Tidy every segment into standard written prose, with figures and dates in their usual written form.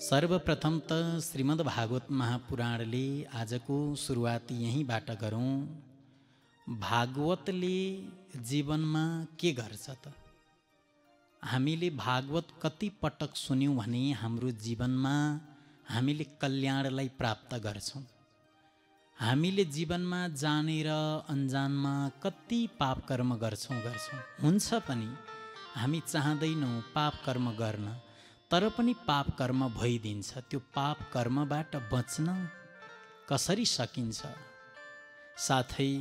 सर्वप्रथम त श्रीमद् भागवत महापुराणले आजको सुरुवात यहीँबाट गरौँ। भागवतले जीवनमा के गर्छ त? हामीले भागवत कति पटक सुन्यौँ भने हाम्रो जीवनमा हामीले कल्याणलाई प्राप्त गर्छौँ। हामीले जीवनमा जानेर अन्जानमा कति पाप कर्म गर्छौँ हुन्छ पनि हामी चाहदैनौँ पाप कर्म गर्न, तर पनि पाप कर्म भइदिन्छ। त्यो पाप कर्मबाट बच्न कसरी सकिन्छ? साथै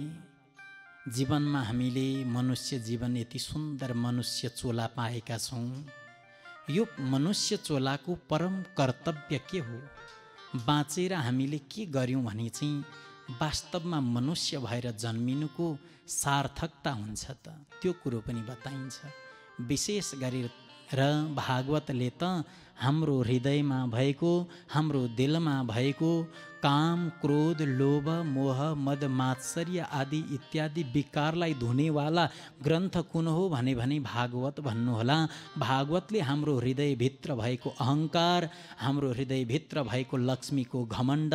जीवनमा हामीले मनुष्य जीवन यति सुन्दर मनुष्य चोला पाएका छौँ। यो मनुष्य चोलाको परम कर्तव्य के हो? बाँचेर हामीले के गर्यौँ भने चाहिँ वास्तवमा मनुष्य भएर जन्मिनुको सार्थकता हुन्छ त, त्यो कुरो पनि बताइन्छ। विशेष गरेर भागवतले त हाम्रो हृदयमा भएको, हाम्रो दिलमा भएको काम, क्रोध, लोभ, मोह, मद, मात्सर्य आदि इत्यादि विकारलाई धुनेवाला ग्रन्थ कुन हो भने भागवत भन्नुहोला। भागवतले हाम्रो हृदयभित्र भएको अहङ्कार, हाम्रो हृदयभित्र भएको लक्ष्मीको घमण्ड,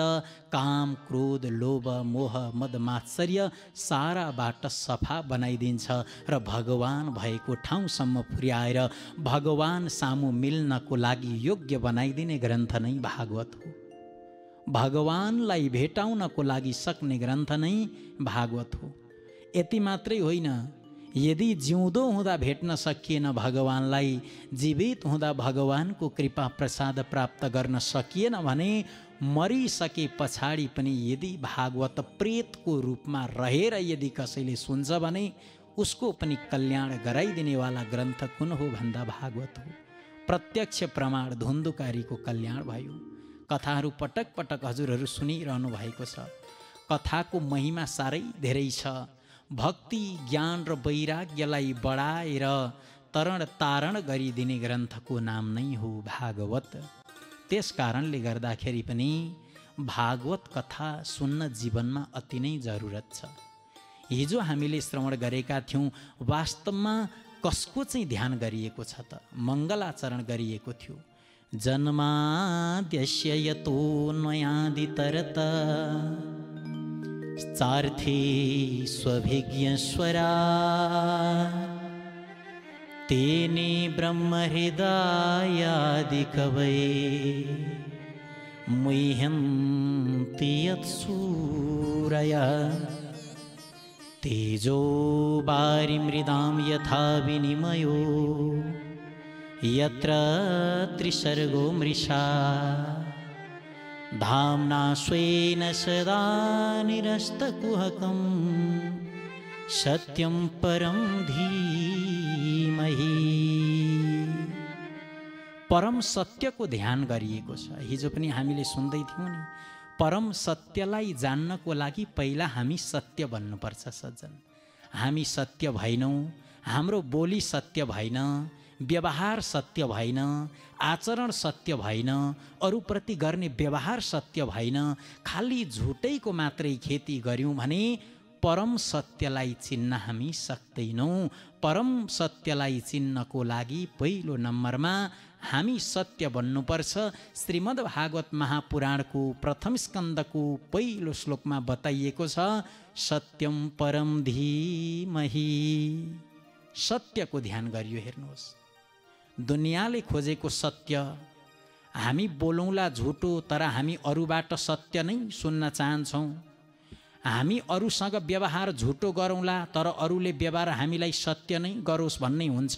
काम, क्रोध, लोभ, मोह, मद, मात्सर्य साराबाट सफा बनाइदिन्छ र भगवान भएको ठाउँसम्म पुर्याएर भगवान सामु मिल्नको लागि योग्य बनाइदिने ग्रन्थ नै भागवत हो। भगवानलाई भेटाउनको लागि सक्ने ग्रन्थ नै भागवत हो। यति मात्रै होइन, यदि जिउँदो हुँदा भेट्न सकिएन भगवानलाई, जीवित हुँदा भगवानको कृपा प्रसाद प्राप्त गर्न सकिएन भने मरिसके पछाडि पनि यदि भागवत प्रेतको रूपमा रहेर यदि कसैले सुन्छ भने उसको पनि कल्याण गराइदिनेवाला ग्रन्थ कुन हो भन्दा भागवत हो। प्रत्यक्ष प्रमाण धुन्धुकारीको कल्याण भयो। कथाहरू पटक पटक हजुरहरू सुनिरहनु भएको छ। कथाको महिमा साह्रै धेरै छ। भक्ति, ज्ञान र वैराग्यलाई बढाएर तरण तारण गरिदिने ग्रन्थको नाम नै हो भागवत। त्यस कारणले गर्दाखेरि पनि भागवत कथा सुन्न जीवनमा अति नै जरुरत छ। हिजो हामीले श्रवण गरेका थियौँ, वास्तवमा कसको चाहिँ ध्यान गरिएको छ त? मङ्गलाचरण गरिएको थियो। जन्माद्यस्य यतोऽन्वयादितरत चार्थे स्वभिज्ञस्वरा तेने ब्रह्महृदायादिकवये मुह्यन्ति यत्सूरयः तेजो वारिमृदां यथा विनिमयो यत्र त्रिसर्गो मृषा धाम्ना स्वेन सदा निरस्तकुहकं सत्यं परं धीमहि। परम सत्यको ध्यान गरिएको छ। हिजो पनि हामीले सुन्दै थियौँ नि, परम सत्यलाई जान्नको लागि पहिला हामी सत्य बन्नुपर्छ सज्जन। हामी सत्य भएनौँ, हाम्रो बोली सत्य भएन, व्यवहार सत्य भएन, आचरण सत्य भएन, अरूप्रति गर्ने व्यवहार सत्य भएन, खाली झुटैको मात्रै खेती गऱ्यौँ भने परम सत्यलाई चिन्न हामी सक्दैनौँ। परम सत्यलाई चिन्नको लागि पहिलो नम्बरमा हामी सत्य बन्नुपर्छ। श्रीमद् भागवत महापुराणको प्रथम स्कन्धको पहिलो श्लोकमा बताइएको छ, सत्यम परम धीमहि। सत्यको ध्यान गरियो। हेर्नुहोस्, दुनियाँले खोजेको सत्य, हामी बोलौँला झुटो तर हामी अरूबाट सत्य नै सुन्न चाहन्छौँ। हामी अरूसँग व्यवहार झुटो गरौँला तर अरूले व्यवहार हामीलाई सत्य नै गरोस् भन्ने हुन्छ।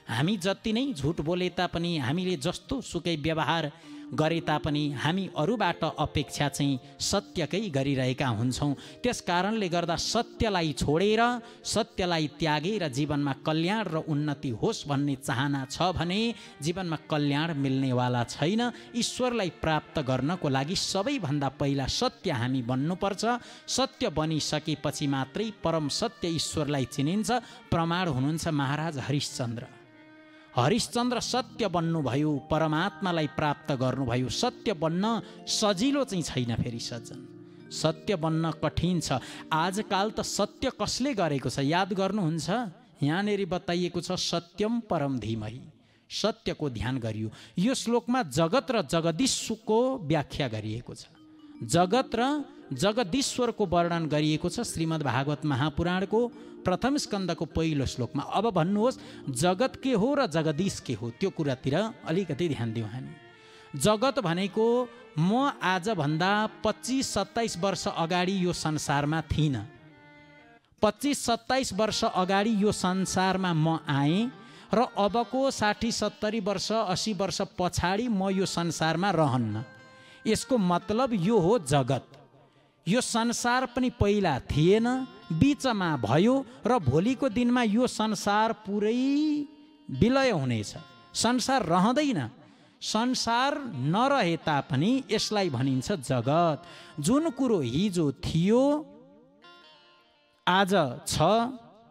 हामी जति नै झुट बोले तापनि, हामीले जस्तो सुकै व्यवहार गरे तापनि हामी अरूबाट अपेक्षा चाहिँ सत्यकै गरिरहेका हुन्छौँ। त्यस कारणले गर्दा सत्यलाई छोडेर, सत्यलाई त्यागेर जीवनमा कल्याण र उन्नति होस् भन्ने चाहना छ भने जीवनमा कल्याण मिल्नेवाला छैन। ईश्वरलाई प्राप्त गर्नको लागि सबैभन्दा पहिला सत्य हामी बन्नुपर्छ। सत्य बनिसकेपछि मात्रै परम सत्य ईश्वरलाई चिनिन्छ। प्रमाण हुनुहुन्छ महाराज हरिश्चन्द्र। हरिश्चन्द्र सत्य बन्नुभयो, परमात्मालाई प्राप्त गर्नुभयो। सत्य बन्न सजिलो चाहिँ छैन फेरि सज्जन, सत्य बन्न कठिन छ। आजकाल त सत्य कसले गरेको छ याद गर्नुहुन्छ? यहाँनिर बताइएको छ, सत्यम परम धीमहि। सत्यको ध्यान गरियो। यो श्लोकमा जगत र जगदीश्वरको व्याख्या गरिएको छ। जगत र जगदीश्वरको वर्णन गरिएको छ श्रीमद् भागवत महापुराणको प्रथम स्कन्धको पहिलो श्लोकमा। अब भन्नुहोस् जगत के हो र जगदीश के हो, त्यो कुरातिर अलिकति ध्यान दिउँ हामी। जगत भनेको म आजभन्दा 25-27 वर्ष अगाडि यो संसारमा थिइनँ। 25-27 वर्ष अगाडि यो संसारमा म आएँ र अबको 60-70 वर्ष 80 वर्ष पछाडि म यो संसारमा रहन्न। यसको मतलब यो हो जगत। यो संसार पनि पहिला थिएन, बीचमा भयो र भोलिको दिनमा यो संसार पुरै विलय हुनेछ। संसार रहँदैन। संसार नरहे तापनि यसलाई भनिन्छ जगत। जुन कुरो हिजो थियो, आज छ,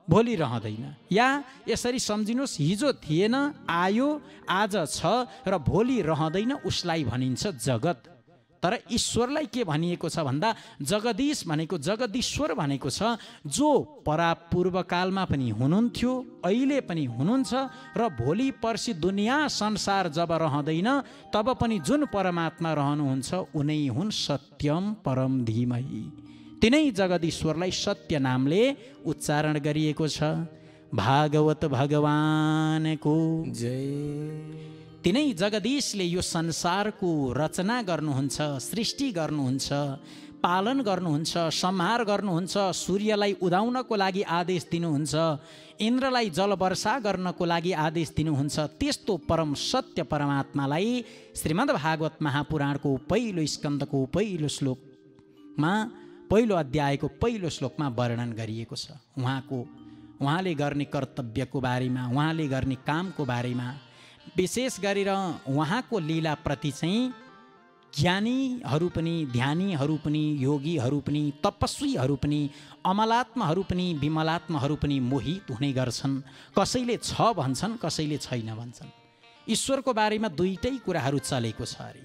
भोलि रहँदैन। या यसरी सम्झिनुहोस्, हिजो थिएन, आयो, आज छ र भोलि रहँदैन, उसलाई भनिन्छ जगत। तर ईश्वरलाई के भनिएको छ भन्दा जगदीश भनेको, जगदीश्वर भनेको छ जो पूर्वकालमा पनि हुनुहुन्थ्यो, अहिले पनि हुनुहुन्छ र भोलि पर्सि दुनियाँ संसार जब रहँदैन तब पनि जुन परमात्मा रहनुहुन्छ उनै हुन् सत्यम परम धीमहि। तिनै जगदीश्वरलाई सत्य नामले उच्चारण गरिएको छ। भागवत भगवानको जय। तिनै जगदीशले यो संसारको रचना गर्नुहुन्छ, सृष्टि गर्नुहुन्छ, पालन गर्नुहुन्छ, संहार गर्नुहुन्छ, सूर्यलाई उदाउनको लागि आदेश दिनुहुन्छ, इन्द्रलाई जलवर्षा गर्नको लागि आदेश दिनुहुन्छ। त्यस्तो परम सत्य परमात्मालाई श्रीमद् भागवत महापुराणको पहिलो स्कन्धको पहिलो श्लोकमा, पहिलो अध्यायको पहिलो श्लोकमा वर्णन गरिएको छ। उहाँले गर्ने कर्तव्यको बारेमा, उहाँले गर्ने कामको बारेमा, विशेष गरेर उहाँको लीलाप्रति चाहिँ ज्ञानीहरू पनि, ध्यानीहरू पनि, योगीहरू पनि, तपस्वीहरू पनि, अमलात्माहरू पनि, विमलात्माहरू पनि मोहित हुने गर्छन्। कसैले छ भन्छन्, कसैले छैन भन्छन्। ईश्वरको बारेमा दुईटै कुराहरू चलेको छ अरे।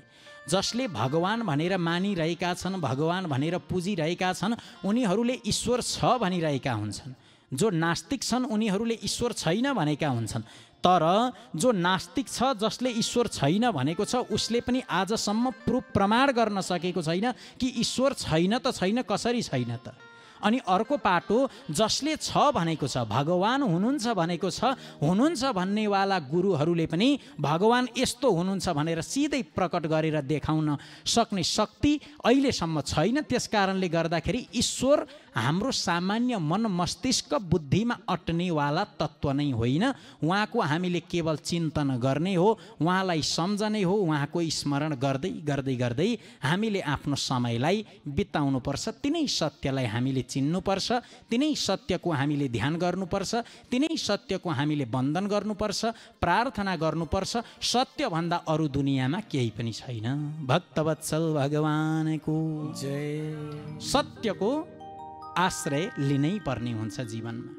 जसले भगवान भनेर मानिरहेका छन्, भगवान भनेर पुजिरहेका छन्, उनीहरूले ईश्वर छ भनिरहेका हुन्छन्। जो नास्तिक छन् उनीहरूले ईश्वर छैन भनेका हुन्छन्। तर जो नास्तिक छ, जसले ईश्वर छैन भनेको छ, उसले पनि आजसम्म प्रमाण गर्न सकेको छैन कि ईश्वर छैन त छैन, कसरी छैन त। अनि अर्को पाटो, जसले छ भनेको छ, भगवान हुनुहुन्छ भनेको छ, हुनुहुन्छ भन्नेवाला गुरुहरूले पनि भगवान यस्तो हुनुहुन्छ भनेर सिधै प्रकट गरेर देखाउन सक्ने शक्ति अहिलेसम्म छैन। त्यसकारणले गर्दाखेरि ईश्वर हाम्रो सामान्य मन मस्तिष्क बुद्धिमा अट्नेवाला तत्त्व नै होइन। उहाँको हामीले केवल चिन्तन गर्ने हो, उहाँलाई सम्झने हो। उहाँको स्मरण गर्दै गर्दै गर्दै हामीले आफ्नो समयलाई बिताउनुपर्छ। तिनै सत्यलाई हामीले चिन्नुपर्छ, तिनै सत्यको हामीले ध्यान गर्नुपर्छ, तिनै सत्यको हामीले वन्दन गर्नुपर्छ, प्रार्थना गर्नुपर्छ। सत्यभन्दा अरू दुनियाँमा केही पनि छैन। भक्तवत्सल भगवानको जय। सत्यको आश्रय लिनै पर्ने हुन्छ जीवनमा।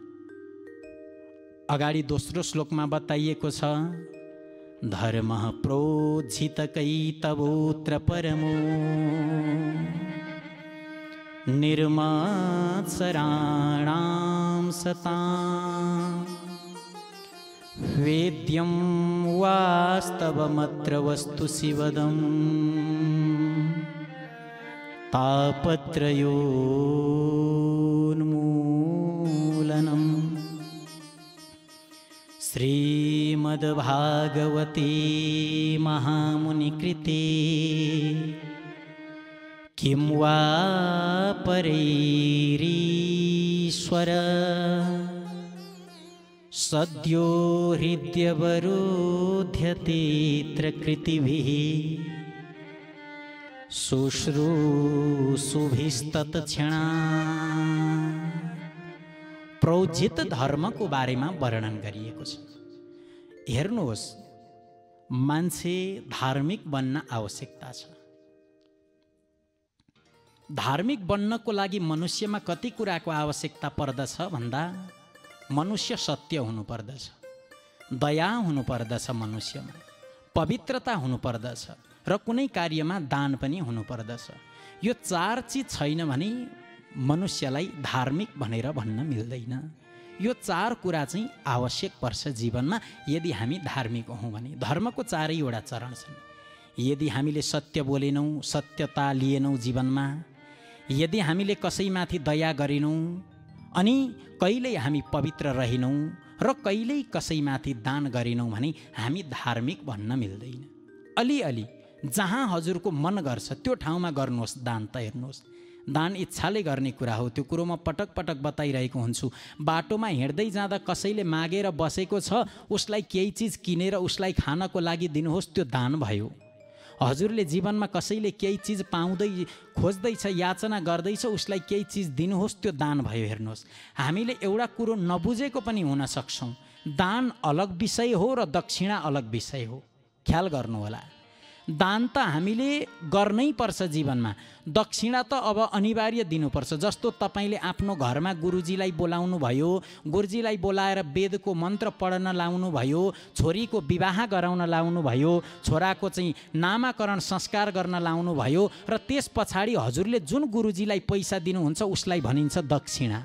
अगाडि दोस्रो श्लोकमा बताइएको छ, धर्म प्रोज्झित कैतवोत्र परमो निर्मात्सराणां सतां वेद्यं वास्तवमत्र वस्तु शिवदम् तापत्रयोन्मूलनम्। श्रीमद्भागवते महामुनिकृते किं वा परैरीश्वर सद्यो हृद्यवरोध्यतेऽत्र कृतिभिः शुश्रूषुभिस्तत्क्षणा। प्रोज्झित धर्मको बारेमा वर्णन गरिएको छ। हेर्नुहोस्, मान्छे धार्मिक बन्न आवश्यकता छ। धार्मिक बन्नको लागि मनुष्यमा कति कुराको आवश्यकता पर्दछ भन्दा, मनुष्य सत्य हुनुपर्दछ, दया हुनुपर्दछ, मनुष्यमा पवित्रता हुनुपर्दछ र कुनै कार्यमा दान पनि हुनुपर्दछ। यो चार चिज छैन भने मनुष्यलाई धार्मिक भनेर भन्न मिल्दैन। यो 4 कुरा चाहिँ आवश्यक पर्छ जीवनमा यदि हामी धार्मिक हौँ भने। धर्मको 4वटा चरण छन्। यदि हामीले सत्य बोलेनौँ, सत्यता लिएनौँ जीवनमा, यदि हामीले कसैमाथि दया गरेनौँ, अनि कहिल्यै हामी पवित्र रहेनौँ र कहिल्यै कसैमाथि दान गरेनौँ भने हामी धार्मिक भन्न मिल्दैन। अलिअलि जहाँ हजुरको मन गर्छ त्यो ठाउँमा गर्नुहोस् दान। त हेर्नुहोस्, दान इच्छाले गर्ने कुरा हो। त्यो कुरो म पटक पटक बताइरहेको हुन्छु। बाटोमा हिँड्दै जाँदा कसैले मागेर बसेको छ, उसलाई केही चिज किनेर उसलाई खानको लागि दिनुहोस्, त्यो दान भयो। हजुरले जीवनमा कसैले केही चिज पाउँदै खोज्दैछ, याचना गर्दैछ, उसलाई केही चिज दिनुहोस्, त्यो दान भयो। हेर्नुहोस्, हामीले एउटा कुरो नबुझेको पनि हुन सक्छौँ। दान अलग विषय हो र दक्षिणा अलग विषय हो। ख्याल गर्नुहोला। दान त हामीले गर्नै पर्छ जीवनमा, दक्षिणा त अब अनिवार्य दिनुपर्छ। जस्तो तपाईँले आफ्नो घरमा गुरुजीलाई बोलाउनु भयो, गुरुजीलाई बोलाएर वेदको मन्त्र पढ्न लाउनु भयो, छोरीको विवाह गराउन लाउनु भयो, छोराको चाहिँ नामाकरण संस्कार गर्न लाउनु भयो, र त्यस पछाडि हजुरले जुन गुरुजीलाई पैसा दिनुहुन्छ उसलाई भनिन्छ दक्षिणा।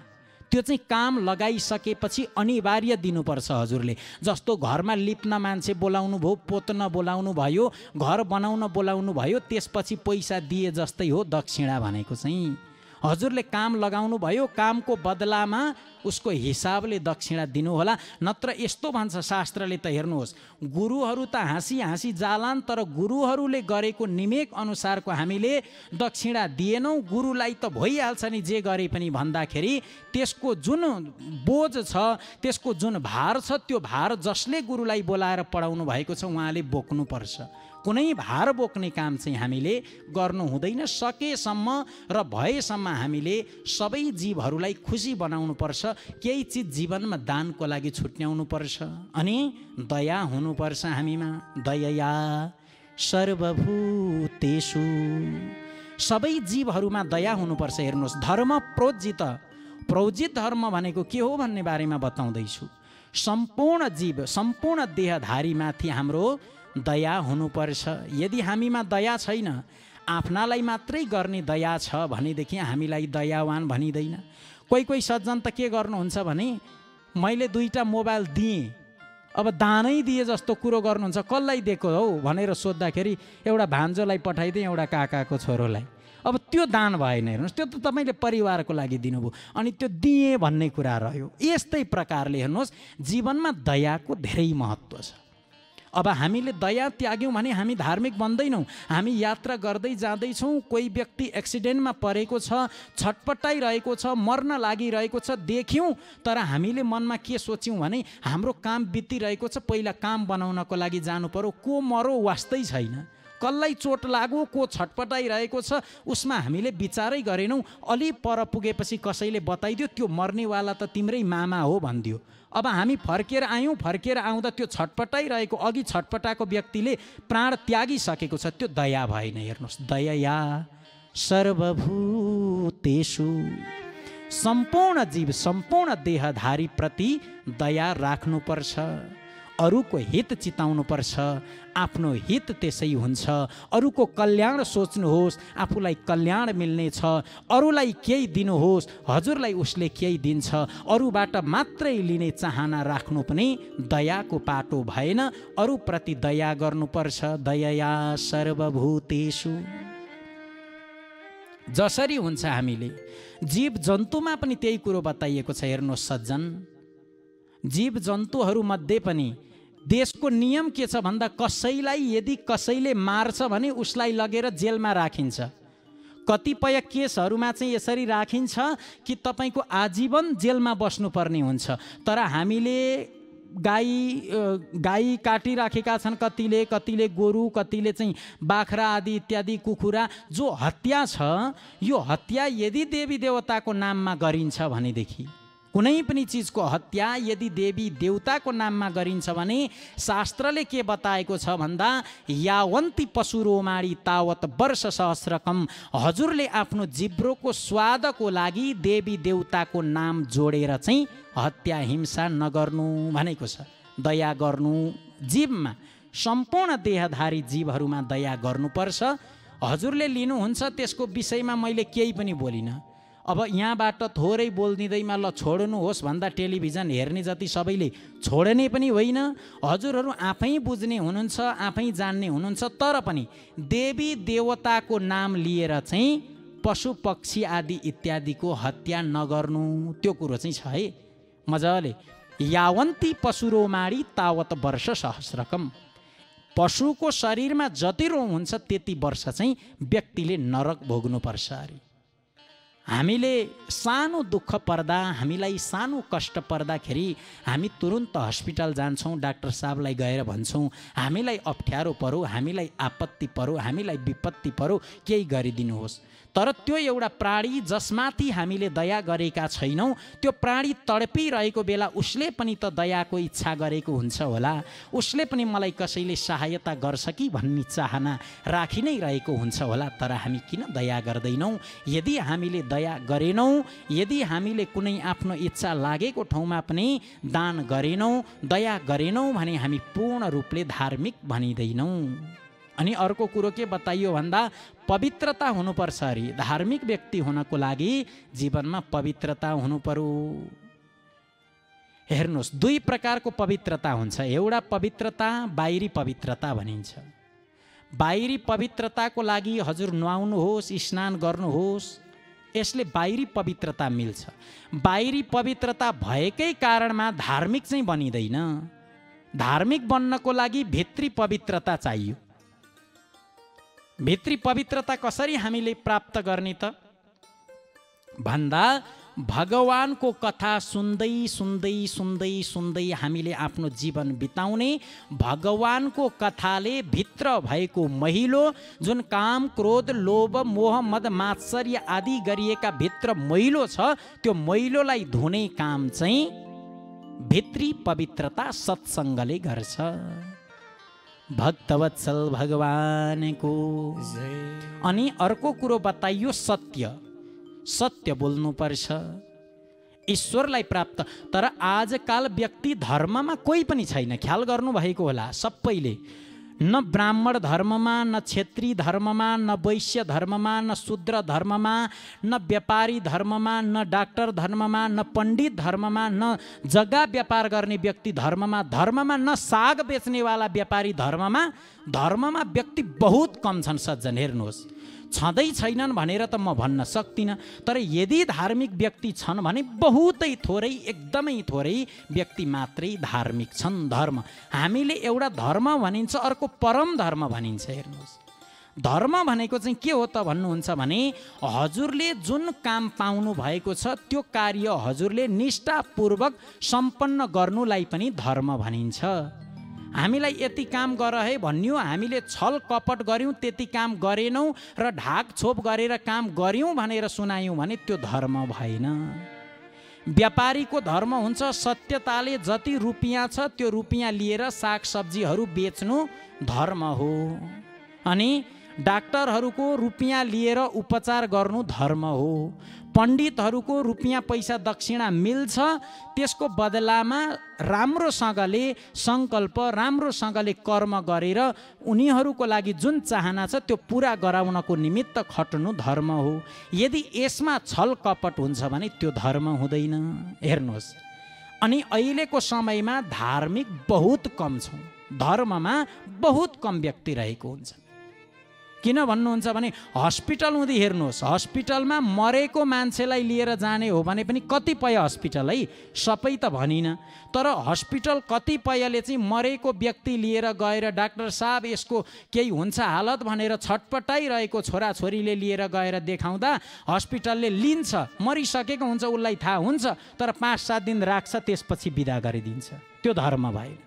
त्यो चाहिँ काम लगाइसकेपछि अनिवार्य दिनुपर्छ हजुरले। जस्तो घरमा लिप्न मान्छे बोलाउनु भयो, पोत्न बोलाउनु भयो, घर बनाउन बोलाउनु भयो, त्यसपछि पैसा दिए जस्तै हो दक्षिणा भनेको चाहिँ। हजुरले काम लगाउनु भयो, कामको बदलामा उसको हिसाबले दक्षिणा दिनुहोला। नत्र यस्तो भन्छ शास्त्रले, त हेर्नुहोस्, गुरुहरू त हाँसी हाँसी जालान्, तर गुरुहरूले गरेको निमेक अनुसारको हामीले दक्षिणा दिएनौँ। गुरुलाई त भइहाल्छ नि जे गरे पनि भन्दाखेरि त्यसको जुन बोझ छ, त्यसको जुन भार छ, त्यो भार जसले गुरुलाई बोलाएर पढाउनु भएको छ उहाँले बोक्नुपर्छ। कुनै भार बोक्ने काम चाहिँ हामीले गर्नु हुँदैन। सकेसम्म र भएसम्म हामीले सबै जीवहरूलाई खुसी बनाउनु पर्छ। केही चिज जीवनमा दानको लागि छुट्याउनु पर्छ। अनि दया हुनुपर्छ हामीमा। दयया सर्वभूतेषु, सबै जीवहरूमा दया हुनुपर्छ। हेर्नुहोस्, धर्म प्रोज्जित, प्रोज्जित धर्म भनेको के हो भन्ने बारेमा बताउँदैछु। सम्पूर्ण जीव, सम्पूर्ण देहधारीमाथि हाम्रो दया हुनुपर्छ। यदि हामीमा दया छैन, आफ्नालाई मात्रै गर्ने दया छ भनेदेखि हामीलाई दयावान भनिँदैन। कोही कोही सज्जन त के गर्नुहुन्छ भने, मैले 2टा मोबाइल दिएँ, अब दानै दिए जस्तो कुरो गर्नुहुन्छ। कसलाई दिएको हौ भनेर सोद्धाखेरि एउटा भान्जोलाई पठाइदिएँ, एउटा काकाको छोरोलाई। अब त्यो दान भएन। हेर्नुहोस्, त्यो त तपाईँले परिवारको लागि दिनुभयो, अनि त्यो दिएँ भन्ने कुरा रह्यो। यस्तै प्रकारले हेर्नुहोस्, जीवनमा दयाको धेरै महत्त्व छ। अब हामीले दया त्याग्यौँ भने हामी धार्मिक बन्दैनौँ। हामी यात्रा गर्दै जाँदैछौँ, कोही व्यक्ति एक्सिडेन्टमा परेको छ, छटपटाइरहेको छ, मर्न लागिरहेको छ, देख्यौँ, तर हामीले मनमा के सोच्यौँ भने हाम्रो काम बितिरहेको छ, पहिला काम बनाउनको लागि जानु पर्यो। को मरो वास्तै छैन, कसलाई चोट लाग्यो, को छटपटाइरहेको छ, उसमा हामीले विचारै गरेनौँ। अलि पर पुगेपछि कसैले बताइदियो त्यो मर्नेवाला त तिम्रै मामा हो भनिदियो। अब हामी फर्केर आयौँ, फर्केर आउँदा त्यो छटपटाइरहेको, अघि छटपटाएको व्यक्तिले प्राण त्यागिसकेको छ। त्यो दया भएन। हेर्नुहोस्, दयया सर्वभूतेषु, सम्पूर्ण जीव, सम्पूर्ण देहधारी प्रति दया राख्नुपर्छ। अरूको हित चिताउनुपर्छ, आफ्नो हित त्यसै हुन्छ। अरूको कल्याण सोच्नुहोस्, आफूलाई कल्याण मिल्नेछ। अरूलाई केही दिनुहोस्, हजुरलाई उसले केही दिन्छ। अरूबाट मात्रै लिने चाहना राख्नु पनि दयाको पाटो भएन। अरूप्रति दया गर्नुपर्छ। दयया सर्वभूतेषु, जसरी हुन्छ हामीले जीव जन्तुमा पनि त्यही कुरो बताइएको छ। हेर्नुहोस् सज्जन, जीव जन्तुहरूमध्ये पनि देशको नियम के छ भन्दा, कसैलाई यदि कसैले मार्छ भने उसलाई लगेर जेलमा राखिन्छ। कतिपय केसहरूमा चाहिँ यसरी राखिन्छ कि तपाईँको आजीवन जेलमा बस्नुपर्ने हुन्छ। तर हामीले गाई काटिराखेका छन् कतिले, कतिले गोरु, कतिले चाहिँ बाख्रा आदि इत्यादि कुखुरा। जो हत्या छ, यो हत्या यदि देवी देवताको नाममा गरिन्छ भनेदेखि, कुनै पनि चिजको हत्या यदि देवी देवताको नाममा गरिन्छ भने शास्त्रले के बताएको छ भन्दा, यावन्ती पशुरोमाणी तावत वर्ष सहस्रकम। हजुरले आफ्नो जिब्रोको स्वादको लागि देवी देवताको नाम जोडेर चाहिँ हत्या हिंसा नगर्नु भनेको छ। दया गर्नु, जीवमा, सम्पूर्ण देहधारी जीवहरूमा दया गर्नुपर्छ। हजुरले लिनुहुन्छ त्यसको विषयमा मैले केही पनि बोलिनँ। अब यहाँबाट थोरै बोलिदिँदैमा ल छोड्नुहोस् भन्दा टेलिभिजन हेर्ने जति सबैले छोड्ने पनि होइन। हजुरहरू आफै बुझ्ने हुनुहुन्छ, आफै जान्ने हुनुहुन्छ, तर पनि देवी देवताको नाम लिएर चाहिँ पशु पक्षी आदि इत्यादिको हत्या नगर्नु, त्यो कुरो चाहिँ छ है मजाले। यावन्ती पशुरोमाणी तावत वर्ष सहस्रकम, पशुको शरीरमा जति रोम हुन्छ त्यति वर्ष चाहिँ व्यक्तिले नरक भोग्नुपर्छ अरे। हामीले सानो दुःख पर्दा, हामीलाई सानो कष्ट पर्दाखेरि हामी तुरुन्त हस्पिटल जान्छौँ, डाक्टर साहबलाई गएर भन्छौँ हामीलाई अप्ठ्यारो पर्यो, हामीलाई आपत्ति पर्यो, हामीलाई विपत्ति पर्यो, केही गरिदिनुहोस्। तर त्यो एउटा प्राणी जसमाथि हामीले दया गरेका छैनौँ, त्यो प्राणी तडपिरहेको बेला उसले पनि त दयाको इच्छा गरेको हुन्छ होला, उसले पनि मलाई कसैले सहायता गर्छ कि भन्ने चाहना राखि नै रहेको हुन्छ होला। तर हामी किन दया गर्दैनौँ? यदि हामीले दया गरेनौँ, यदि हामीले कुनै आफ्नो इच्छा लागेको ठाउँमा पनि दान गरेनौँ, दया गरेनौँ भने हामी पूर्ण रूपले धार्मिक भनिँदैनौँ। अनि अर्को कुरो के बताइयो भन्दा पवित्रता हुनुपर्छ अरे। धार्मिक व्यक्ति हुनको लागि जीवनमा पवित्रता हुनु पर्यो। हेर्नुहोस्, दुई प्रकारको पवित्रता हुन्छ। एउटा पवित्रता बाहिरी पवित्रता भनिन्छ। बाहिरी पवित्रताको लागि हजुर नुहाउनुहोस्, स्नान गर्नुहोस्, यसले बाहिरी पवित्रता मिल्छ। बाहिरी पवित्रता भएकै कारणमा धार्मिक चाहिँ बनिँदैन। धार्मिक बन्नको लागि भित्री पवित्रता चाहियो। भित्री पवित्रता कसरी हामीले प्राप्त गर्ने त भन्दा भगवानको कथा सुन्दै सुन्दै सुन्दै सुन्दै हामीले आफ्नो जीवन बिताउने, भगवानको कथाले भित्र भएको मैलो जुन काम क्रोध लोभ मोह मद मात्सर्य आदि गरिएका भित्र मैलो छ, त्यो मैलोलाई धुने काम चाहिँ भित्री पवित्रता सत्सङ्गले गर्छ। भक्तवत्सल भगवानको। अनि अर्को कुरो बताइयो सत्य। सत्य बोल्नुपर्छ, ईश्वरलाई प्राप्त। तर आजकाल व्यक्ति धर्ममा कोही पनि छैन, ख्याल गर्नुभएको होला सबैले। न ब्राह्मण धर्ममा, न क्षेत्री धर्ममा, न वैश्य धर्ममा, न शूद्र धर्ममा, न व्यापारी धर्ममा, न डाक्टर धर्ममा, न पण्डित धर्ममा, न जग्गा व्यापार गर्ने व्यक्ति धर्ममा, धर्ममा न साग बेच्नेवाला व्यापारी धर्ममा। धर्ममा व्यक्ति बहुत कम छन् सज्जन। हेर्नुहोस्, छँदै छैनन् भनेर त म भन्न सक्दिनँ, तर यदि धार्मिक व्यक्ति छन् भने बहुतै थोरै, एकदमै थोरै व्यक्ति मात्रै धार्मिक छन्। धर्म हामीले एउटा धर्म भनिन्छ, अर्को परम धर्म भनिन्छ। हेर्नुहोस्, धर्म भनेको चाहिँ के हो त भन्नुहुन्छ भने हजुरले जुन काम पाउनु भएको छ त्यो कार्य हजुरले निष्ठापूर्वक सम्पन्न गर्नुलाई पनि धर्म भनिन्छ। हामीलाई यति काम गर है भन्यो, हामीले छल कपट गऱ्यौँ, त्यति काम गरेनौँ र ढाक छोप गरेर काम गऱ्यौँ भनेर सुनायौँ भने त्यो धर्म भएन। व्यापारीको धर्म हुन्छ सत्यताले जति रुपियाँ छ त्यो रुपियाँ लिएर साग सब्जीहरू बेच्नु धर्म हो। अनि डाक्टरहरूको रुपियाँ लिएर उपचार गर्नु धर्म हो। पण्डितहरूको रुपियाँ पैसा दक्षिणा मिल्छ, त्यसको बदलामा राम्रोसँगले सङ्कल्प, राम्रोसँगले कर्म गरेर उनीहरूको लागि जुन चाहना छ त्यो पुरा गराउनको निमित्त खट्नु धर्म हो। यदि यसमा छल कपट हुन्छ भने त्यो धर्म हुँदैन। हेर्नुहोस्, अनि अहिलेको समयमा धार्मिक बहुत कम छौँ, धर्ममा बहुत कम व्यक्ति रहेको हुन्छ। किन भन्नुहुन्छ भने हस्पिटल हुँदै हेर्नुहोस्, हस्पिटलमा मरेको मान्छेलाई लिएर जाने हो भने पनि कतिपय हस्पिटल है, सबै त भनिन, तर हस्पिटल कतिपयले चाहिँ मरेको व्यक्ति लिएर गएर डाक्टर साहब यसको केही हुन्छ हालत भनेर छटपटाइरहेको छोराछोरीले लिएर गएर देखाउँदा हस्पिटलले लिन्छ, मरिसकेको हुन्छ उसलाई थाहा हुन्छ, तर 5-7 दिन राख्छ, त्यसपछि बिदा गरिदिन्छ। त्यो धर्म भएन,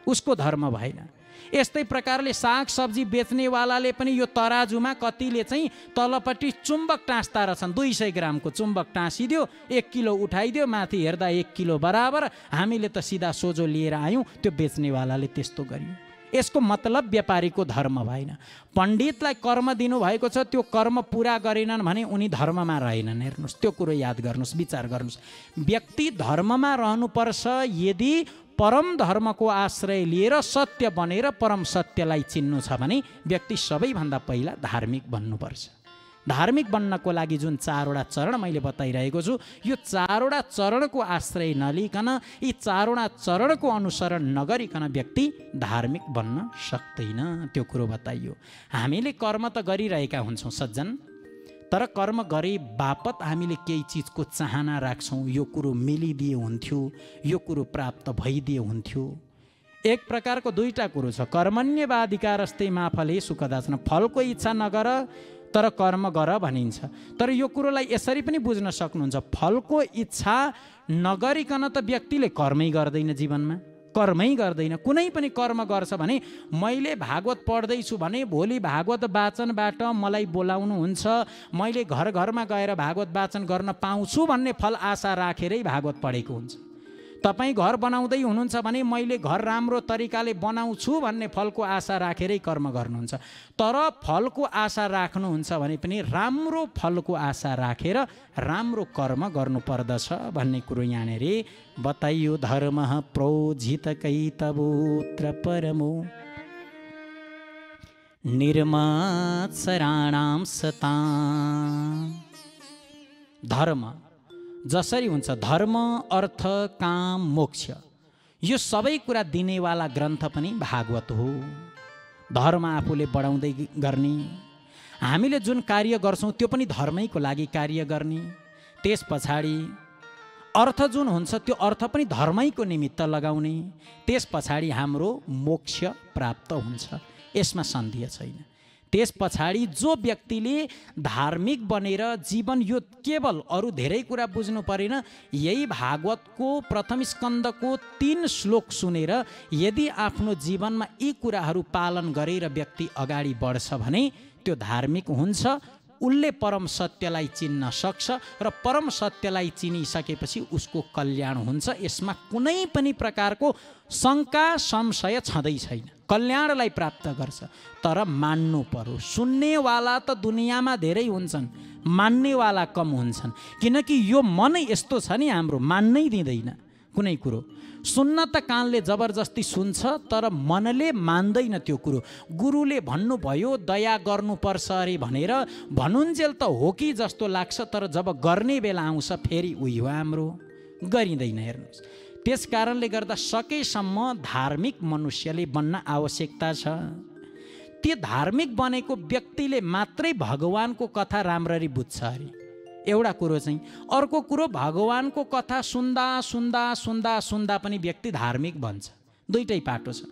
उसको धर्म भएन। यस्तै प्रकारले साग सब्जी बेच्नेवालाले पनि यो तराजुमा कतिले चाहिँ तलपट्टि चुम्बक टाँस्दा रहेछन्, 200 ग्रामको चुम्बक टाँसिदियो, 1 किलो उठाइदियो, माथि हेर्दा 1 किलो बराबर, हामीले त सिधा सोझो लिएर आयौँ, त्यो बेच्नेवालाले त्यस्तो गरियो। यसको मतलब व्यापारीको धर्म भएन। पण्डितलाई कर्म दिनुभएको छ, त्यो कर्म पुरा गरेनन् भने उनी धर्ममा रहेनन्। हेर्नुहोस्, त्यो कुरो याद गर्नुहोस्, विचार गर्नुहोस्। व्यक्ति धर्ममा रहनुपर्छ यदि परम धर्मको आश्रय लिएर सत्य बनेर परम सत्यलाई चिन्नु छ भने व्यक्ति सबैभन्दा पहिला धार्मिक बन्नुपर्छ। धार्मिक बन्नको लागि जुन 4वटा चरण मैले बताइरहेको छु, यो 4वटा चरणको आश्रय नलिकन, यी 4वटा चरणको अनुसरण नगरिकन व्यक्ति धार्मिक बन्न सक्दैन। त्यो कुरो बताइयो। हामीले कर्म त गरिरहेका हुन्छौँ सज्जन, तर कर्म गरे बापत हामीले केही चिजको चाहना राख्छौँ, यो कुरो मिलिदिए हुन्थ्यो, यो कुरो प्राप्त भइदिए हुन्थ्यो। एक प्रकारको दुईटा कुरो छ, कर्मण्यवाधिकारस्ते मा फले सुखदाचन, फलको इच्छा नगर तर कर्म गर भनिन्छ। तर यो कुरोलाई यसरी पनि बुझ्न सक्नुहुन्छ, फलको इच्छा नगरिकन त व्यक्तिले कर्मै गर्दैन, जीवनमा कर्मै गर्दैन। कुनै पनि कर्म गर्छ भने मैले भागवत पढ्दैछु भने भोलि भागवत वाचनबाट मलाई बोलाउनुहुन्छ, मैले घर घरमा गएर भागवत वाचन गर्न पाउँछु भन्ने फल आशा राखेरै भागवत पढेको हुन्छ। तपाईँ घर बनाउँदै हुनुहुन्छ भने मैले घर राम्रो तरिकाले बनाउँछु भन्ने फलको आशा राखेरै कर्म गर्नुहुन्छ। तर फलको आशा राख्नुहुन्छ भने पनि राम्रो फलको आशा राखेर राम्रो कर्म गर्नुपर्दछ भन्ने कुरो यहाँनिर बताइयो। धर्म प्रोजित कैतवोत्र परमो निर्मत्सराणां सताम्। धर्म जसरी हुन्छ, धर्म अर्थ काम मोक्ष, यो सबै कुरा दिनेवाला ग्रन्थ पनि भागवत हो। धर्म आफूले बढाउँदै गर्ने, हामीले जुन कार्य गर्छौँ त्यो पनि धर्मैको लागि कार्य गर्ने, त्यस पछाडि अर्थ जुन हुन्छ त्यो अर्थ पनि धर्मैको निमित्त लगाउने, त्यस पछाडि हाम्रो मोक्ष प्राप्त हुन्छ, यसमा सन्देह छैन। त्यस पछाडि जो व्यक्तिले धार्मिक बनेर जीवन, यो केवल अरू धेरै कुरा बुझ्नु परेन, यही भागवतको प्रथम स्कन्धको 3 श्लोक सुनेर यदि आफ्नो जीवनमा यी कुराहरू पालन गरेर व्यक्ति अगाडि बढ्छ भने त्यो धार्मिक हुन्छ। उसले परम सत्यलाई चिन्न सक्छ र परम सत्यलाई चिनिसकेपछि उसको कल्याण हुन्छ। यसमा कुनै पनि प्रकारको शङ्का संशय छँदै छैन। कल्याणलाई प्राप्त गर्छ, तर मान्नु पर्यो। सुन्नेवाला त दुनियाँमा धेरै हुन्छन्, मान्नेवाला कम हुन्छन्। किनकि यो मन यस्तो छ नि, हाम्रो मान्नै दिँदैन कुनै कुरो। सुन्न त कानले जबरजस्ती सुन्छ, तर मनले मान्दैन त्यो कुरो। गुरुले भन्नुभयो दया गर्नुपर्छ अरे भनेर भनुन्जेल त हो कि जस्तो लाग्छ, तर जब गर्ने बेला आउँछ फेरि उही हो, हाम्रो गरिँदैन। हेर्नुहोस्, त्यस कारणले गर्दा सकेसम्म धार्मिक मनुष्यले बन्न आवश्यकता छ। त्यो धार्मिक बनेको व्यक्तिले मात्रै भगवानको कथा राम्ररी बुझ्छ अरे, एउटा कुरो चाहिँ। अर्को कुरो, भगवानको कथा सुन्दा सुन्दा सुन्दा सुन्दा पनि व्यक्ति धार्मिक बन्छ। दुईटै पाटो छ।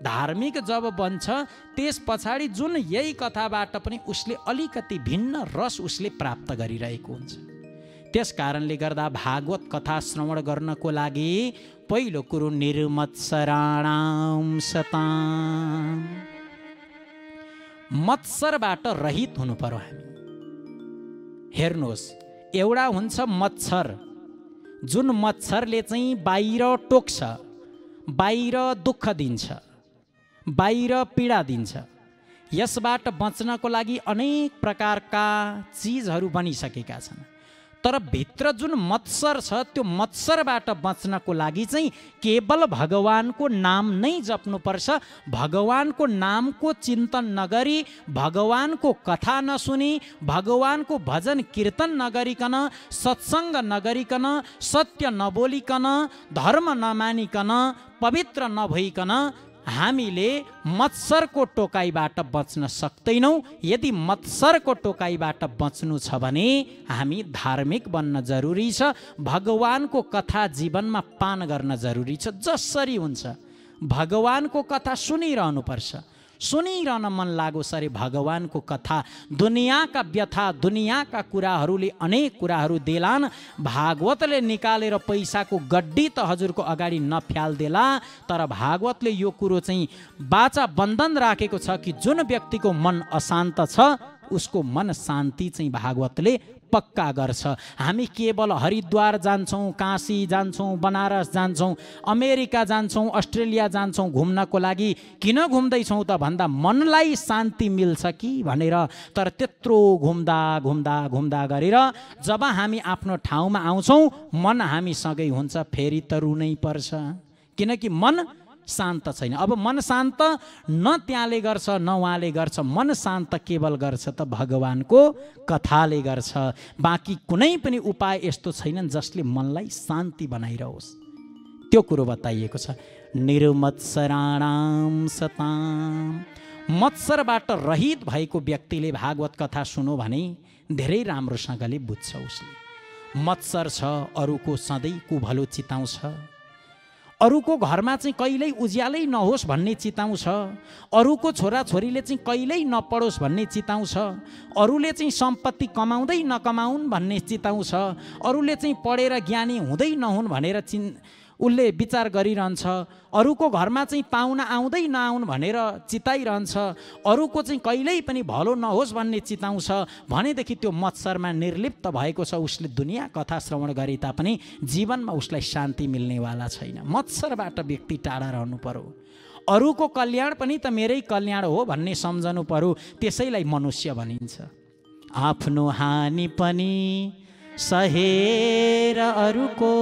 धार्मिक जब बन्छ त्यस पछाडि जुन यही कथाबाट पनि उसले अलिकति भिन्न रस उसले प्राप्त गरिरहेको हुन्छ। त्यस कारणले गर्दा भागवत कथा श्रवण गर्नको लागि पहिलो कुरो निर्मत्सराणां सताम्, मत्सरबाट रहित हुनु पर्यो हामी। हेर्नुहोस्, एउटा हुन्छ मच्छर, जुन मच्छरले चाहिँ बाहिर टोक्छ, बाहिर दुःख दिन्छ, बाहिर पीडा दिन्छ। यसबाट बच्नको लागि अनेक प्रकारका चिजहरू बनिसकेका छन्। तर भित्र जुन मत्सर छ, त्यो मत्सरबाट बच्नको लागि चाहिँ केवल भगवानको नाम नै जप्नुपर्छ। भगवानको नामको चिन्तन नगरी, भगवानको कथा नसुनी, भगवानको भजन कीर्तन नगरिकन, सत्सङ्ग नगरिकन, सत्य नबोलिकन, धर्म नमानिकन, पवित्र नभइकन हामीले मत्सरको टोकाइबाट बच्न सक्दैनौँ। यदि मत्सरको टोकाइबाट बच्नु छ भने हामी धार्मिक बन्न जरुरी छ। भगवानको कथा जीवनमा पान गर्न जरुरी छ। जसरी हुन्छ भगवानको कथा सुनिरहनुपर्छ, सुनिरहन मन लागोस् अरे भगवानको कथा। दुनियाँका व्यथा, दुनियाँका कुराहरूले अनेक कुराहरू देलान्। भागवतले निकालेर पैसाको गड्डी त हजुरको अगाडि नफ्याल्देला, तर भागवतले यो कुरो चाहिँ बाचा बन्धन राखेको छ कि जुन व्यक्तिको मन अशान्त छ उसको मन शान्ति चाहिँ भागवतले पक्का गर्छ। हामी केवल हरिद्वार जान्छौँ, काशी जान्छौँ, बनारस जान्छौँ, अमेरिका जान्छौँ, अस्ट्रेलिया जान्छौँ घुम्नको लागि। किन घुम्दैछौँ त भन्दा मनलाई शान्ति मिल्छ कि भनेर। तर त्यत्रो घुम्दा घुम्दा घुम्दा गरेर जब हामी आफ्नो ठाउँमा आउँछौँ मन हामीसँगै हुन्छ, फेरि त रुनै पर्छ। किनकि मन शान्त छैन। अब मन शान्त न त्यहाँले गर्छ न उहाँले गर्छ, मन शान्त केवल गर्छ त भगवानको कथाले गर्छ। बाँकी कुनै पनि उपाय यस्तो छैनन् जसले मनलाई शान्ति बनाइरहोस्। त्यो कुरो बताइएको छ। निर्मत्सराणाम सताम, मत्सरबाट रहित भएको व्यक्तिले भागवत कथा सुनो भने धेरै राम्रोसँगले बुझ्छ। उसले मत्सर छ, अरूको सधैँको भलो चिताउँछ, अरूको घरमा चाहिँ कहिल्यै उज्यालै नहोस् भन्ने चिताउँछ, अरूको छोराछोरीले चाहिँ कहिल्यै नपढोस् भन्ने चिताउँछ, अरूले चाहिँ सम्पत्ति कमाउँदै नकमाउन् भन्ने चिताउँछ, अरूले चाहिँ पढेर ज्ञानी हुँदै नहुन् भनेर उसले विचार गरिरहन्छ, अरूको घरमा चाहिँ पाहुना आउँदै नआउन् भनेर चिताइरहन्छ, अरूको चाहिँ कहिल्यै पनि भलो नहोस् भन्ने चिताउँछ। भनेदेखि त्यो मत्सरमा निर्लिप्त भएको छ। उसले दुनियाँ कथा श्रवण गरे तापनि जीवनमा उसलाई शान्ति मिल्नेवाला छैन। मत्सरबाट व्यक्ति टाढा रहनु पर्यो। अरूको कल्याण पनि त मेरै कल्याण हो भन्ने सम्झनु पर्यो। त्यसैलाई मनुष्य भनिन्छ। आफ्नो हानि पनि सहेर अरूको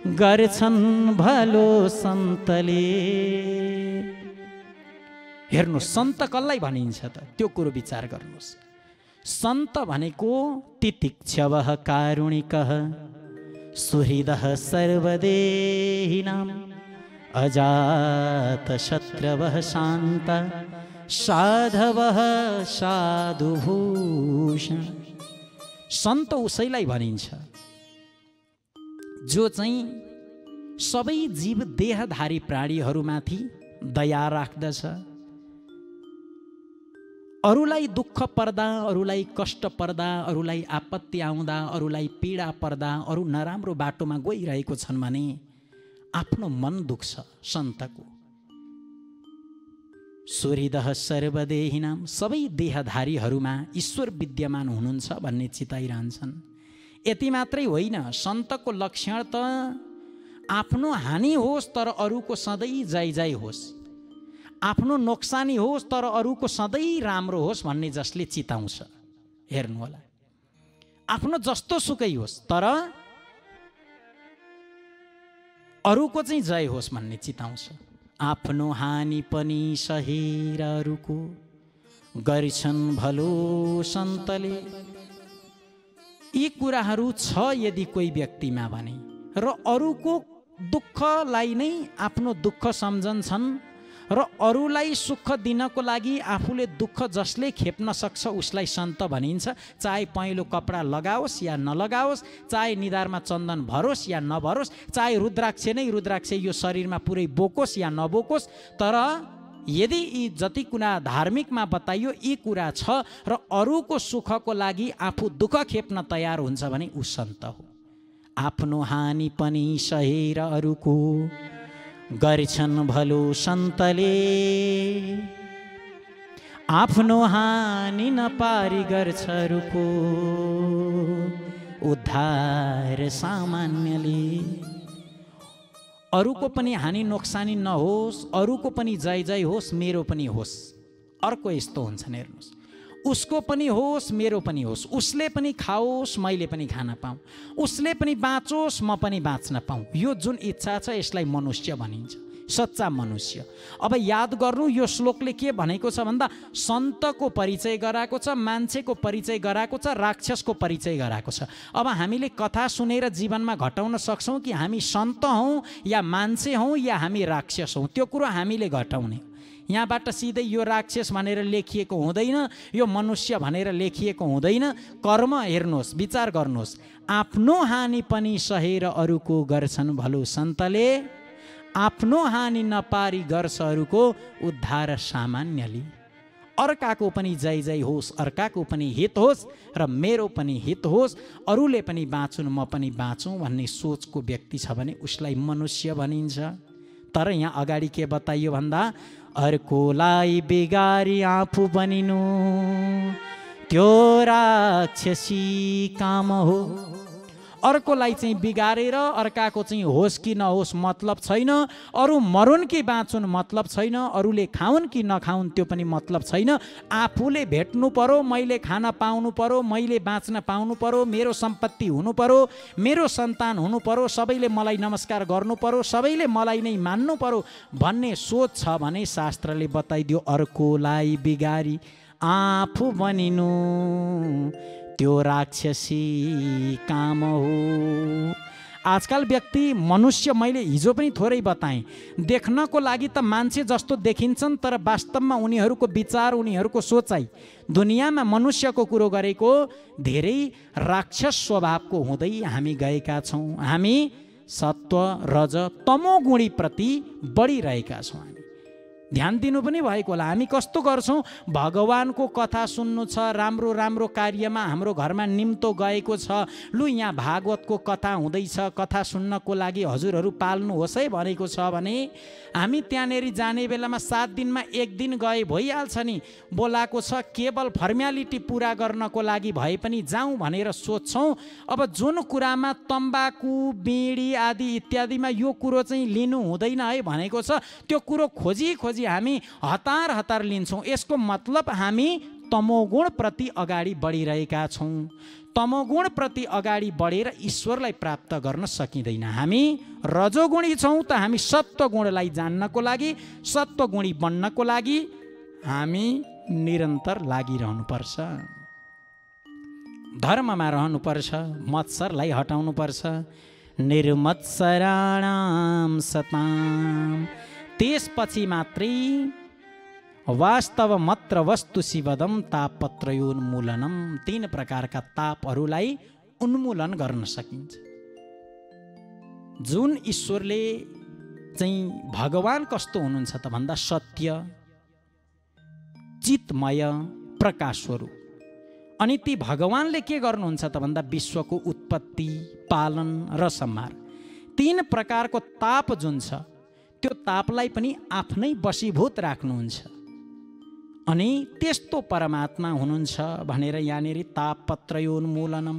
गर्छन् भलो सन्तले। हेर्नुहोस्, सन्त कसलाई भनिन्छ त? त्यो कुरो विचार गर्नुहोस्। सन्त भनेको तितिक्षवः कारुणिकः सुहृदः सर्वदेहिनां अजातशत्रवः शान्त साधवः साधुभूषण। सन्त उसैलाई भनिन्छ जो चाहिँ सबै जीव देहधारी प्राणीहरूमाथि दया राख्दछ, अरूलाई दुःख पर्दा, अरूलाई कष्ट पर्दा, अरूलाई आपत्ति आउँदा, अरूलाई पीडा पर्दा, अरू नराम्रो बाटोमा गइरहेको छन् भने आफ्नो मन दुख्छ सन्तको। सुहृदः सर्वदेहिनां, सबै देहधारीहरूमा ईश्वर विद्यमान हुनुहुन्छ भन्ने चिताइरहन्छन्। यति मात्रै होइन, सन्तको लक्षण त आफ्नो हानि होस् तर अरूको सधैँ जय होस्, आफ्नो नोक्सानी होस् तर अरूको सधैँ राम्रो होस् भन्ने जसले चिताउँछ। हेर्नु होला, आफ्नो जस्तो सुकै होस् तर अरूको चाहिँ जय होस् भन्ने चिताउँछ। आफ्नो हानि पनि सहेर अरूको गर्छन् भलो सन्तले। यी कुराहरू छ यदि कोही व्यक्तिमा भने, र अरूको दुःखलाई नै आफ्नो दुःख सम्झन्छन्, र अरूलाई सुख दिनको लागि आफूले दुःख जसले खेप्न सक्छ उसलाई सन्त भनिन्छ। चाहे पहेँलो कपडा लगाओस् या नलगाओस्, चाहे निधारमा चन्दन भरोस् या नभरोस्, चाहे रुद्राक्ष नै रुद्राक्ष यो शरीरमा पुरै बोकोस् या नबोकोस्, तर यदि यी जति कुरा धार्मिकमा बताइयो यी कुरा छ र अरूको सुखको लागि आफू दुःख खेप्न तयार हुन्छ भने ऊ सन्त हो। आफ्नो हानि पनि सहेर अरूको गर्छन् भलो सन्तले। आफ्नो हानि नपारी गर्छ अरूको उद्धार सामान्यले। अरूको पनि हानि नोक्सानी नहोस्, अरूको पनि जय होस्, मेरो पनि होस्। अर्को यस्तो हुन्छन्, हेर्नुहोस्, उसको पनि होस् मेरो पनि होस्, उसले पनि खाओस् मैले पनि खान पाऊँ, उसले पनि बाँचोस् म पनि बाँच्न पाऊँ। यो जुन इच्छा छ यसलाई मनुष्य भनिन्छ, सच्चा मनुष्य। अब याद गर्नु, यो श्लोकले के भनेको छ भन्दा सन्तको परिचय गराएको छ, मान्छेको परिचय गराएको छ, राक्षसको परिचय गराएको छ। अब हामीले कथा सुनेर जीवनमा घटाउन सक्छौँ कि हामी सन्त हौँ या मान्छे हौँ या हामी राक्षस हौँ, त्यो कुरो हामीले घटाउने। यहाँबाट सिधै यो राक्षस भनेर लेखिएको हुँदैन, यो मनुष्य भनेर लेखिएको हुँदैन। कर्म हेर्नुहोस्, विचार गर्नुहोस्। आफ्नो हानि पनि सहेर अरूको गर्छन् भलो सन्तले। आफ्नो हानि नपारी गर्छ अरूको उद्धार सामान्यले। अर्काको पनि जय होस्, अर्काको पनि हित होस् र मेरो पनि हित होस्, अरूले पनि बाँचुन् म पनि बाँचौँ भन्ने सोचको व्यक्ति छ भने उसलाई मनुष्य भनिन्छ। तर यहाँ अगाडि के बताइयो भन्दा अर्कोलाई बिगारी आफू बनिनु त्यो राक्षसी काम हो। अर्कोलाई चाहिँ बिगारेर अर्काको चाहिँ होस् कि नहोस् मतलब छैन, अरू मरुन् कि बाँचुन् मतलब छैन, अरूले खाउन् कि नखाउन् त्यो पनि मतलब छैन। आफूले भेट्नु पर्यो, मैले खान पाउनु पर्यो, मैले बाँच्न पाउनु पर्यो, मेरो सम्पत्ति हुनु पर्यो, मेरो सन्तान हुनु पर्यो, सबैले मलाई नमस्कार गर्नु पर्यो, सबैले मलाई नै मान्नु पर्यो भन्ने सोच छ भने शास्त्रले बताइदियो अर्कोलाई बिगारी आफू बनिनु त्यो राक्षसी काम हो। आजकल व्यक्ति मनुष्य, मैले हिजो पनि थोरै बताएँ, देख्नको लागि त मान्छे जस्तो देखिन्छन् तर वास्तवमा उनीहरूको विचार, उनीहरूको सोचाइ, दुनियाँमा मनुष्यको कुरो गरेको धेरै राक्षस स्वभावको हुँदै हामी गएका छौँ। हामी सत्व रज तमोगुणीप्रति बढिरहेका छौँ। हामी ध्यान दिनु पनि भएको होला। हामी कस्तो गर्छौँ, भगवानको कथा सुन्नु छ, राम्रो राम्रो कार्यमा हाम्रो घरमा निम्तो गएको छ, लु यहाँ भागवतको कथा हुँदैछ, कथा सुन्नको लागि हजुरहरू पाल्नुहोस् है भनेको छ भने हामी त्यहाँनेरि जाने बेलामा 7 दिनमा 1 दिन गए भइहाल्छ नि, बोलाएको छ केवल फर्म्यालिटी पुरा गर्नको लागि भए पनि जाउँ भनेर सोध्छौँ। अब जुन कुरामा तम्बाकु बिडी आदि इत्यादिमा यो कुरो चाहिँ लिनु हुँदैन है भनेको छ, त्यो कुरो खोजी हामी हतार लिन्छौँ। यसको मतलब हामी तमोगुण प्रति अगाडि बढिरहेका छौँ। तमोगुण प्रति अगाडि बढेर ईश्वरलाई प्राप्त गर्न सकिँदैन। हामी रजोगुणी छौँ त हामी सत्वगुणलाई जान्नको लागि, सत्वगुणी बन्नको लागि हामी निरन्तर लागिरहनुपर्छ, धर्ममा रहनुपर्छ, मत्सरलाई हटाउनुपर्छ। निर्मत्सराणाम सताम, त्यसपछि मात्रै वास्तव मात्र वस्तु शिवदम तापत्रयोन्मूलनम, 3 प्रकारका तापहरूलाई उन्मूलन गर्न सकिन्छ। जुन ईश्वरले चाहिँ भगवान कस्तो हुनुहुन्छ त भन्दा सत्य, चितमय, प्रकाश स्वरूप। अनि ती भगवानले के गर्नुहुन्छ त भन्दा विश्वको उत्पत्ति, पालन र संहार। 3 प्रकारको ताप जुन छ त्यो तापलाई पनि आफ्नै वशीभूत राख्नुहुन्छ। अनि त्यस्तो परमात्मा हुनुहुन्छ भनेर यहाँनिर तापत्रयोन्मूलनम,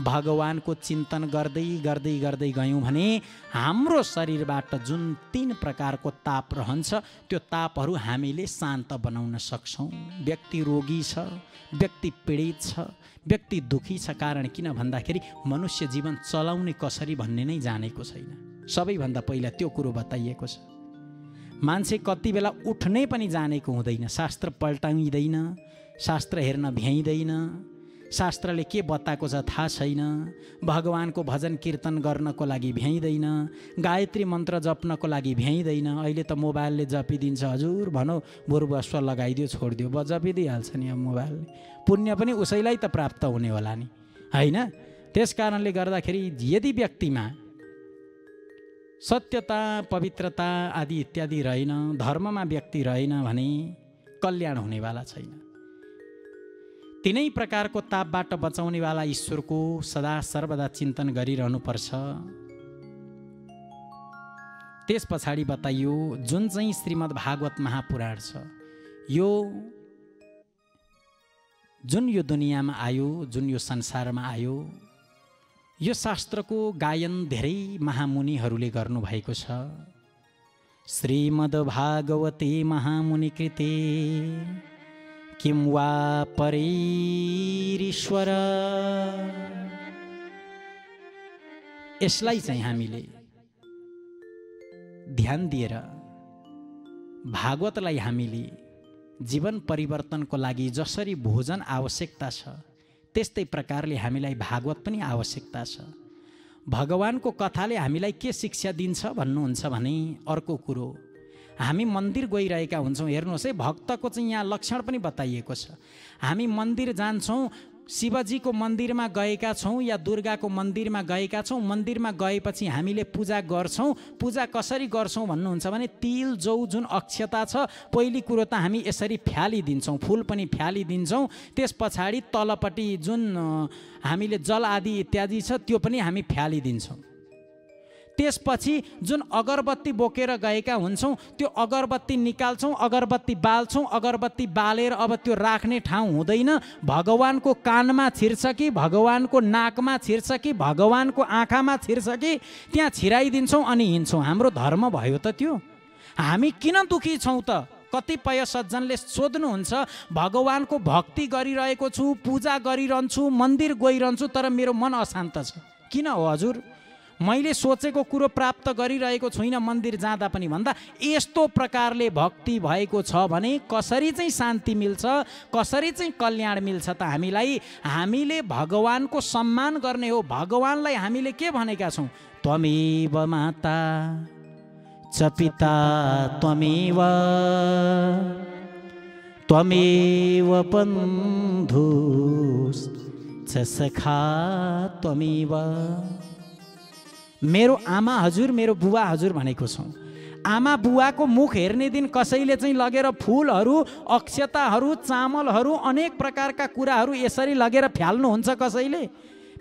भगवानको चिन्तन गर्दै गर्दै गर्दै गयौँ भने हाम्रो शरीरबाट जुन 3 प्रकारको ताप रहन्छ त्यो तापहरू हामीले शान्त बनाउन सक्छौँ। व्यक्ति रोगी छ, व्यक्ति पीडित छ, व्यक्ति दुखी छ, कारण किन भन्दाखेरि मनुष्य जीवन चलाउने कसरी भन्ने नै जानेको छैन। सबैभन्दा पहिला त्यो कुरो बताइएको छ। मान्छे कति बेला उठ्नै पनि जानेको हुँदैन, शास्त्र पल्टाइँदैन, शास्त्र हेर्न भ्याइँदैन, शास्त्रले के बताएको छ थाहा छैन, भगवानको भजन कीर्तन गर्नको लागि भ्याइँदैन, गायत्री मन्त्र जप्नको लागि भ्याइँदैन। अहिले त मोबाइलले जपिदिन्छ, हजुर भनौ बरु बस्व लगाइदियो छोडिदियो, जपिदिइहाल्छ नि अब मोबाइलले। पुण्य पनि उसैलाई त प्राप्त हुने होला नि, होइन? त्यस कारणले गर्दाखेरि यदि व्यक्तिमा सत्यता, पवित्रता आदि इत्यादि रहेन, धर्ममा व्यक्ति रहेन भने कल्याण हुनेवाला छैन। 3 प्रकारको तापबाट बचाउनेवाला ईश्वरको सदा सर्वदा चिन्तन गरिरहनुपर्छ। त्यस पछाडि बताइयो जुन चाहिँ श्रीमद् भागवत महापुराण छ, यो जुन यो दुनियाँमा आयो, जुन यो संसारमा आयो, यो शास्त्रको गायन धेरै महामुनिहरूले गर्नुभएको छ। श्रीमद् भागवते महामुनि कृते किं वा परैरीश्वर, यसलाई चाहिँ हामीले ध्यान दिएर भागवतलाई हामीले जीवन परिवर्तनको लागि जसरी भोजन आवश्यकता छ त्यस्तै प्रकारले हामीलाई भागवत पनि आवश्यकता छ। भगवानको कथाले हामीलाई के शिक्षा दिन्छ भन्नुहुन्छ भने अर्को कुरो, हामी मन्दिर गइरहेका हुन्छौँ। हेर्नुहोस् है, भक्तको चाहिँ यहाँ लक्षण पनि बताइएको छ। हामी मन्दिर जान्छौँ, शिवजीको मन्दिरमा गएका छौँ या दुर्गाको मन्दिरमा गएका छौँ, मन्दिरमा गएपछि हामीले पूजा गर्छौँ। पूजा कसरी गर्छौँ भन्नुहुन्छ भने तिल जौ जुन अक्षता छ पहिली कुरो त हामी यसरी फ्यालिदिन्छौँ, फुल पनि फ्यालिदिन्छौँ। त्यस पछाडि तलपट्टि जुन हामीले जल आदि इत्यादि छ त्यो पनि हामी फ्यालिदिन्छौँ। त्यसपछि जुन अगरबत्ती बोकेर गएका हुन्छौँ त्यो अगरबत्ती निकाल्छौँ, अगरबत्ती बाल्छौँ, अगरबत्ती बालेर अब त्यो राख्ने ठाउँ हुँदैन। भगवानको कानमा छिर्छ कि भगवानको नाकमा छिर्छ कि भगवानको आँखामा छिर्छ कि त्यहाँ छिराइदिन्छौँ अनि हिँड्छौँ। हाम्रो धर्म भयो त त्यो? हामी किन दुखी छौँ त? कतिपय सज्जनले सोध्नुहुन्छ, भगवानको भक्ति गरिरहेको छु, पूजा गरिरहन्छु, मन्दिर गइरहन्छु, तर मेरो मन अशान्त छ। किन हो हजुर? मैले सोचेको कुरो प्राप्त गरिरहेको छुइनँ मन्दिर जाँदा पनि भन्दा यस्तो प्रकारले भक्ति भएको छ भने कसरी चाहिँ शान्ति मिल्छ, कसरी चाहिँ कल्याण मिल्छ त हामीलाई? हामीले भगवानको सम्मान गर्ने हो। भगवानलाई हामीले के भनेका छौँ? त्वमेव माता च पिता त्वमेव त्वमेव बन्धुश्च सखा त्वमेव। मेरो आमा हजुर, मेरो बुवा हजुर भनेको छौँ। आमा बुवाको मुख हेर्ने दिन कसैले चाहिँ लगेर फुलहरू, अक्षताहरू, चामलहरू, अनेक प्रकारका कुराहरू यसरी लगेर फ्याल्नुहुन्छ? कसैले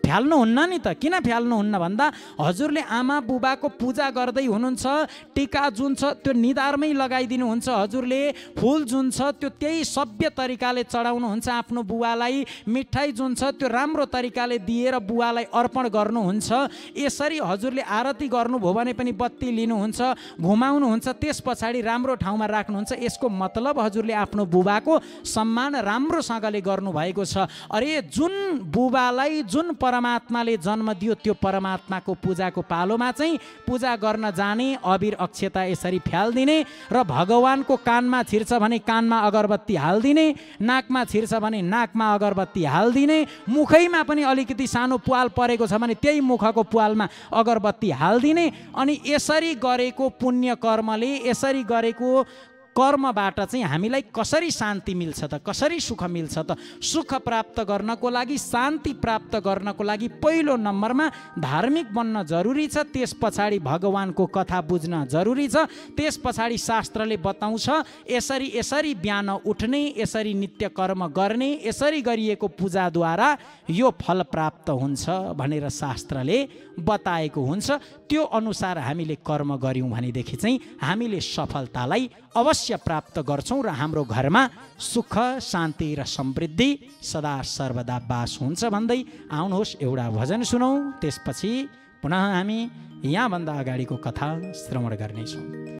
फ्याल्नुहुन्न नि त। किन फ्याल्नुहुन्न भन्दा हजुरले आमा बुबाको पूजा गर्दै हुनुहुन्छ, टिका जुन छ त्यो निधारमै लगाइदिनुहुन्छ, हजुरले फुल जुन छ त्यो त्यही सभ्य तरिकाले चढाउनुहुन्छ आफ्नो बुवालाई, मिठाई जुन छ त्यो राम्रो तरिकाले दिएर बुवालाई अर्पण गर्नुहुन्छ। यसरी हजुरले आरती गर्नुभयो भने पनि बत्ती लिनुहुन्छ, घुमाउनुहुन्छ, त्यस पछाडि राम्रो ठाउँमा राख्नुहुन्छ। यसको मतलब हजुरले आफ्नो बुबाको सम्मान राम्रोसँगले गर्नुभएको छ। अरे जुन बुबालाई जुन परमात्माले जन्म दियो त्यो परमात्माको पूजाको पालोमा चाहिँ पूजा गर्न जाने, अबिर अक्षता यसरी फ्याल्दिने र भगवानको कानमा छिर्छ भने कानमा अगरबत्ती हाल्दिने, नाकमा छिर्छ भने नाकमा अगरबत्ती हाल्दिने, मुखैमा पनि अलिकति सानो प्वाल परेको छ भने त्यही मुखको प्वालमा अगरबत्ती हाल्दिने। अनि यसरी गरेको पुण्य कर्मले, यसरी गरेको कर्मबाट चाहिँ हामीलाई कसरी शान्ति मिल्छ त? कसरी सुख मिल्छ त? सुख प्राप्त गर्नको लागि, शान्ति प्राप्त गर्नको लागि पहिलो नम्बरमा धार्मिक बन्न जरुरी छ। त्यस पछाडि भगवानको कथा बुझ्न जरुरी छ। त्यस पछाडि शास्त्रले बताउँछ यसरी यसरी बिहान उठ्ने, यसरी नित्य कर्म गर्ने, यसरी गरिएको पूजाद्वारा यो फल प्राप्त हुन्छ भनेर शास्त्रले बताएको हुन्छ। त्यो अनुसार हामीले कर्म गऱ्यौँ भनेदेखि चाहिँ हामीले सफलतालाई अवश्य प्राप्त गर्छौँ र हाम्रो घरमा सुख, शान्ति र समृद्धि सदा सर्वदा बास हुन्छ भन्दै आउनुहोस् एउटा भजन सुनौँ। त्यसपछि पुनः हामी यहाँभन्दा अगाडिको कथा श्रवण गर्नेछौँ।